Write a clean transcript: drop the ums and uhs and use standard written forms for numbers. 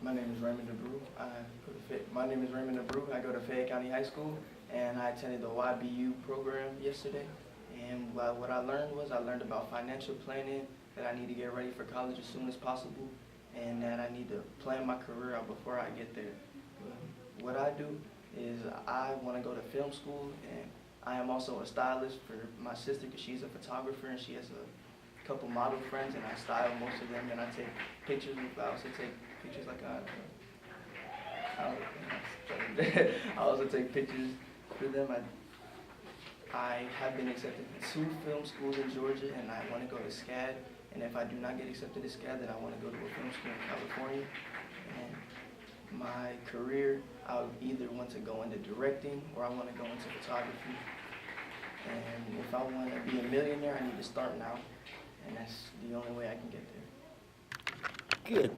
My name is Raymond. My name is Raymond. I go to Fayette County High School, and I attended the YBU program yesterday. And what I learned about financial planning, that I need to get ready for college as soon as possible, and that I need to plan my career out before I get there. What I do is I want to go to film school, and I am also a stylist for my sister because she's a photographer and she has a couple model friends, and I style most of them, and I take pictures with. I also take pictures like I also take pictures for them. I have been accepted to 2 film schools in Georgia, and I want to go to SCAD. And if I do not get accepted to SCAD, then I want to go to a film school in California. And my career, I would either want to go into directing or I want to go into photography. And if I want to be a millionaire, I need to start now. And that's the only way I can get there. Good.